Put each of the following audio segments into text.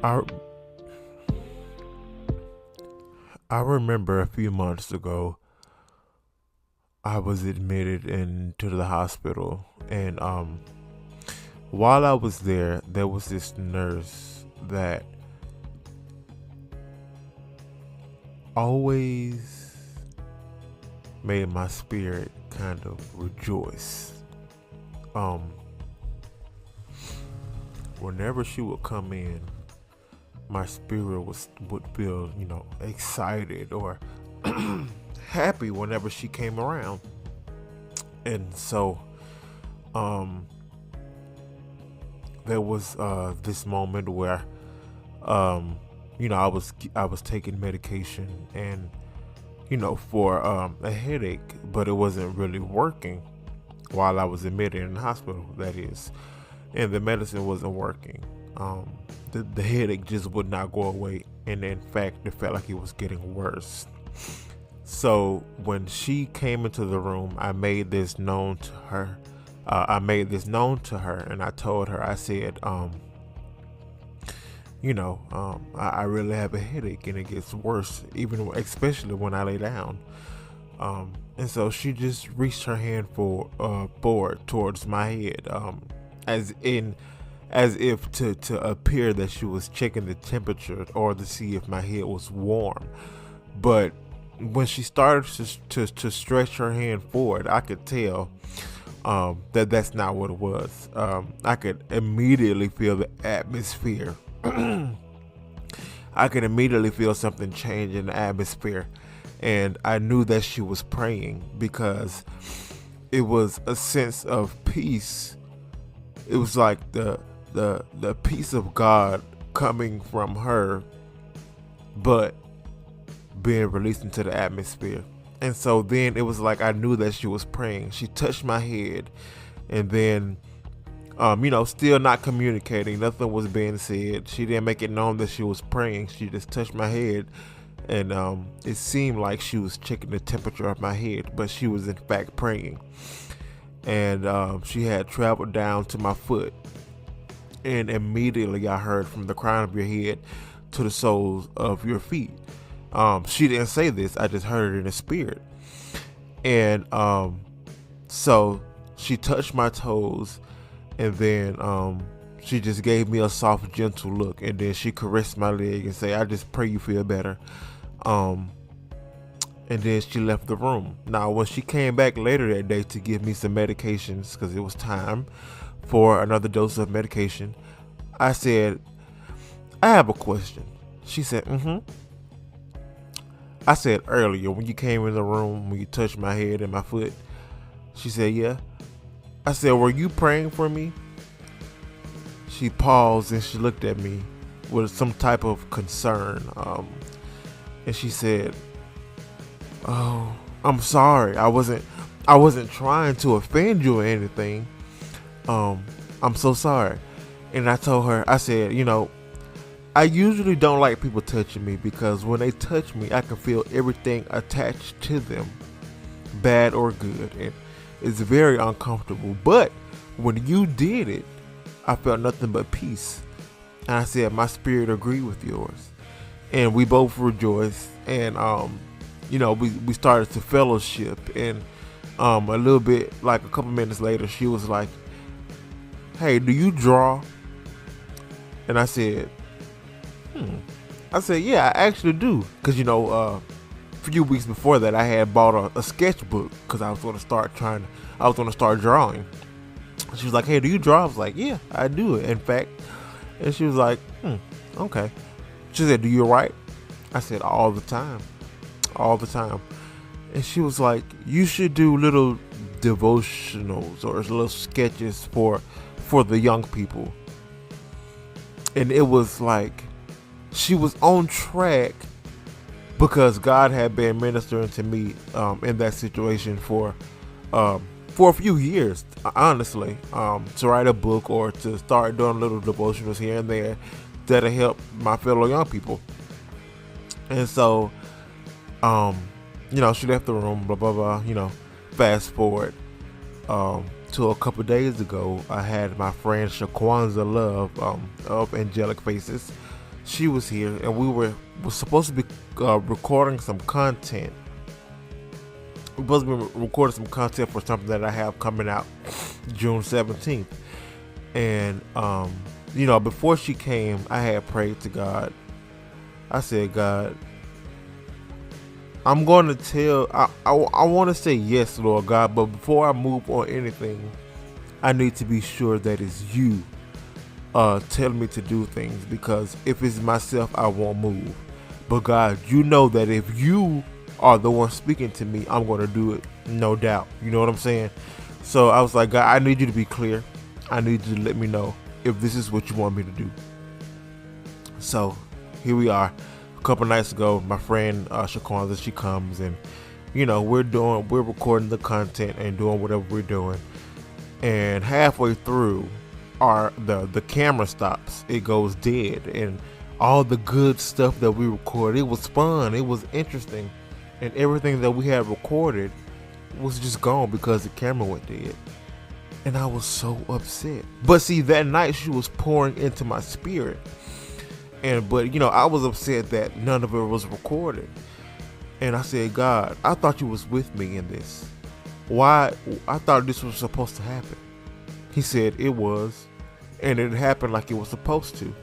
I I remember a few months ago I was admitted into the hospital, and while I was there was this nurse that always made my spirit kind of rejoice. Um Whenever she would come in, my spirit would feel, excited or happy whenever she came around. And so um there was this moment where I was taking medication, and for a headache, but it wasn't really working while I was admitted in the hospital, that is. And the medicine wasn't working. The headache just would not go away, and in fact it felt like it was getting worse. So when she came into the room, I made this known to her. And I told her, I said, I really have a headache, and it gets worse, even especially when I lay down. And so she just reached her hand forward towards my head, as in as if to appear that she was checking the temperature or to see if my head was warm. But when she started to stretch her hand forward, I could tell that that's not what it was. I could immediately feel the atmosphere. I could immediately feel something change in the atmosphere, and I knew that she was praying, because it was a sense of peace. It was like the peace of God coming from her, but being released into the atmosphere. And so then it was like I knew that she was praying. She touched my head, and then still not communicating. Nothing was being said. She didn't make it known that she was praying. She just touched my head, and it seemed like she was checking the temperature of my head, but she was in fact praying. And she had traveled down to my foot, and immediately I heard, from the crown of your head to the soles of your feet. She didn't say this. I just heard it in the spirit. And so she touched my toes, and then she just gave me a soft, gentle look, and then she caressed my leg and said, "I just pray you feel better." And then she left the room. Now, when she came back later that day to give me some medications, because it was time for another dose of medication, I said, "I have a question." She said, "Mm-hmm." I said, "Earlier, when you came in the room, when you touched my head and my foot." She said, "Yeah." I said, "Were you praying for me?" She paused, and she looked at me with some type of concern. And she said, "Oh, I'm sorry. I wasn't trying to offend you or anything. I'm so sorry." And I told her, I said, "I usually don't like people touching me, because when they touch me, I can feel everything attached to them, bad or good, and it's very uncomfortable. But when you did it, I felt nothing but peace." And I said, "My spirit agreed with yours." And we both rejoiced, and we started to fellowship. And a little bit, like a couple minutes later, she was like, "Hey, do you draw?" And I said, I said, "Yeah, I actually do." Because, a few weeks before that, I had bought a sketchbook, because I was going to start drawing. She was like, "Hey, do you draw?" I was like, "Yeah, I do, in fact." And she was like, "Okay." She said, "Do you write?" I said, "All the time. All the time." And she was like, "You should do little devotionals or little sketches for the young people." And it was like she was on track, because God had been ministering to me in that situation for a few years, honestly, to write a book or to start doing little devotionals here and there that'll help my fellow young people. And so, she left the room, blah, blah, blah, fast forward to a couple days ago. I had my friend Shaquanza Love of Angelic Faces. she was here, and we were supposed to be recording some content. We're supposed to be recording some content for something that I have coming out June 17th. And before she came, I had prayed to God. I said, God, I'm going to tell, I want to say yes, Lord God, but before I move on anything, I need to be sure that it's you telling me to do things, because if it's myself, I won't move. But God, you know that if you are the one speaking to me, I'm going to do it, no doubt. You know what I'm saying? So I was like, God, I need you to be clear. I need you to let me know if this is what you want me to do. So here we are. A couple nights ago, my friend Shaquanda, she comes, and we're recording the content and doing whatever we're doing. And halfway through, the camera stops. It goes dead, and all the good stuff that we recorded, it was fun, it was interesting, and everything that we had recorded was just gone because the camera went dead. And I was so upset. But see, that night she was pouring into my spirit. But I was upset that none of it was recorded. And I said, God, I thought you was with me in this. Why? I thought this was supposed to happen. He said it was. And it happened like it was supposed to.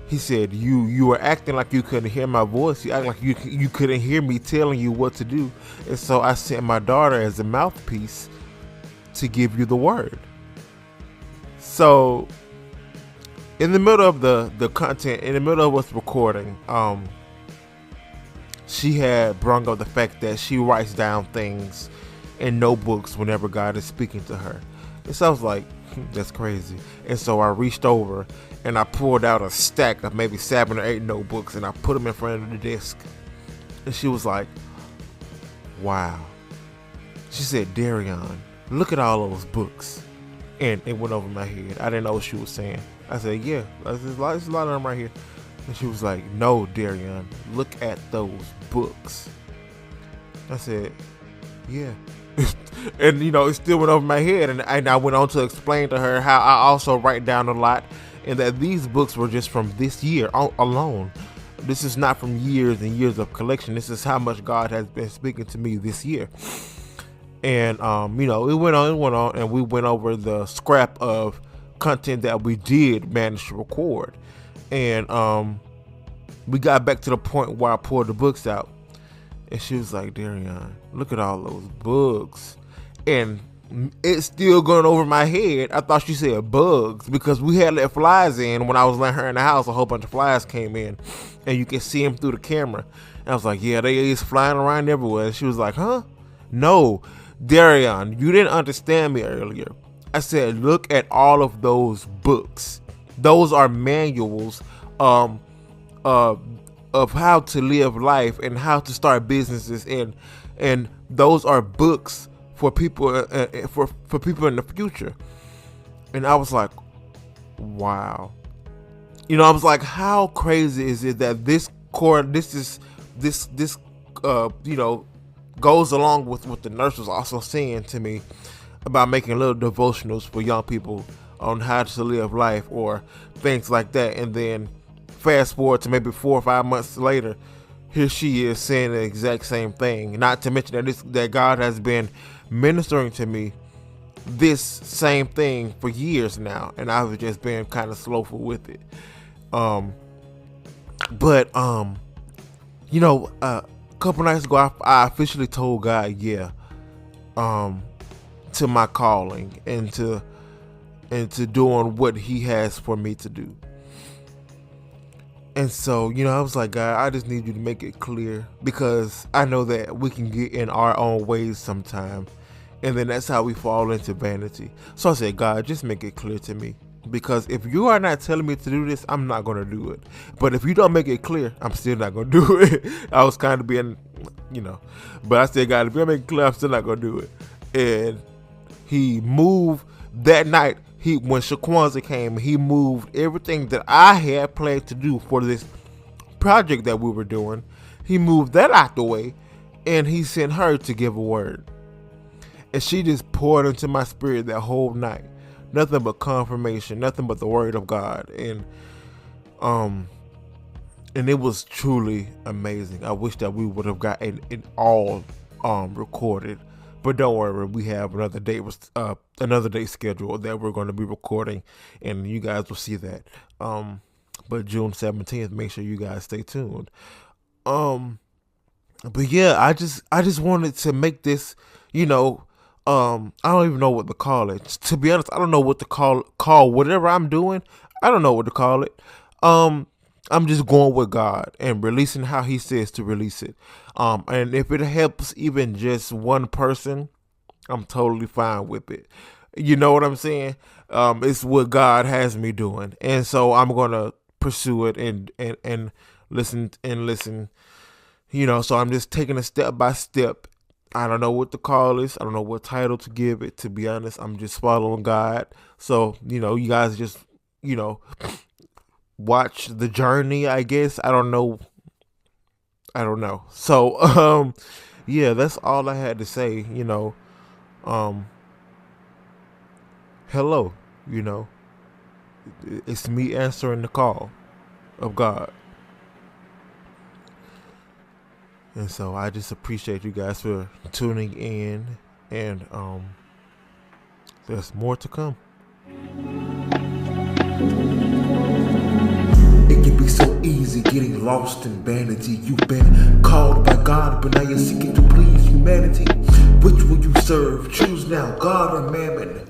He said, you were acting like you couldn't hear my voice. You act like you couldn't hear me telling you what to do. And so I sent my daughter as a mouthpiece to give you the word. So in the middle of the content, in the middle of us recording, she had brought up the fact that she writes down things in notebooks whenever God is speaking to her. And so I was like, that's crazy. And so I reached over and I pulled out a stack of maybe 7 or 8 notebooks, and I put them in front of the desk. And she was like, wow. She said, Darian, look at all those books. And it went over my head. I didn't know what she was saying. I said, yeah, there's a lot of them right here. And she was like, no, Darian, look at those books. I said, yeah. And it still went over my head. And I went on to explain to her how I also write down a lot, and that these books were just from this year alone. This is not from years and years of collection. This is how much God has been speaking to me this year. And it went on, and we went over the scrap of content that we did manage to record. And we got back to the point where I pulled the books out, and she was like, Darian, look at all those books. And it's still going over my head. I thought she said bugs, because we had let flies in when I was letting her in the house. A whole bunch of flies came in, and you can see them through the camera. And I was like, yeah, they is flying around everywhere. And she was like, huh? No, Darian, you didn't understand me earlier. I said, look at all of those books. Those are manuals of how to live life and how to start businesses, and those are books for people for people in the future. And I was like, wow. I was like, how crazy is it that this goes along with what the nurse was also saying to me about making little devotionals for young people on how to live life or things like that. And then fast forward to maybe 4 or 5 months later, here she is saying the exact same thing. Not to mention that God has been ministering to me this same thing for years now, and I've just been kind of slowful with it. A couple nights ago, I officially told God, to my calling and to doing what He has for me to do. And so, I was like, God, I just need you to make it clear, because I know that we can get in our own ways sometime, and then that's how we fall into vanity. So I said, God, just make it clear to me, because if you are not telling me to do this, I'm not going to do it. But if you don't make it clear, I'm still not going to do it. I was kind of being, but I said, God, if you don't make it clear, I'm still not going to do it. And He moved that night. When Shaquanda came, He moved everything that I had planned to do for this project that we were doing. He moved that out the way, and He sent her to give a word. And she just poured into my spirit that whole night. Nothing but confirmation, nothing but the word of God. And and it was truly amazing. I wish that we would have got it all recorded, but don't worry, we have another day scheduled that we're going to be recording, and you guys will see that. But June 17th, make sure you guys stay tuned. But yeah, I just wanted to make this, I don't even know what to call it. To be honest, I don't know what to call whatever I'm doing. I don't know what to call it. I'm just going with God and releasing how He says to release it. And if it helps even just one person, I'm totally fine with it. You know what I'm saying? It's what God has me doing, and so I'm gonna pursue it and listen and listen. So I'm just taking it step by step. I don't know what to call this. I don't know what title to give it. To be honest, I'm just following God. So you guys just watch the journey, I guess. I don't know. So yeah, that's all I had to say. Hello. It's me answering the call of God. And so I just appreciate you guys for tuning in, and there's more to come. It can be so easy getting lost in vanity. You've been called by God, but now you're seeking to please humanity. Which will you serve? Choose now, God or mammon.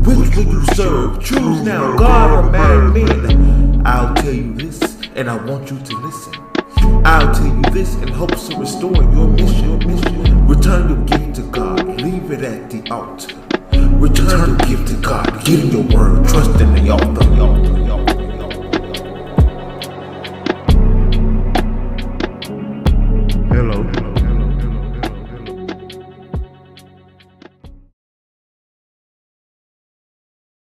Which will you serve? Choose now, God or mammon. I'll tell you this, and I want you to listen. I'll tell you this in hopes of restoring your mission. Return your gift to God, leave it at the altar. Return your gift to God, get in your word, trust in the author.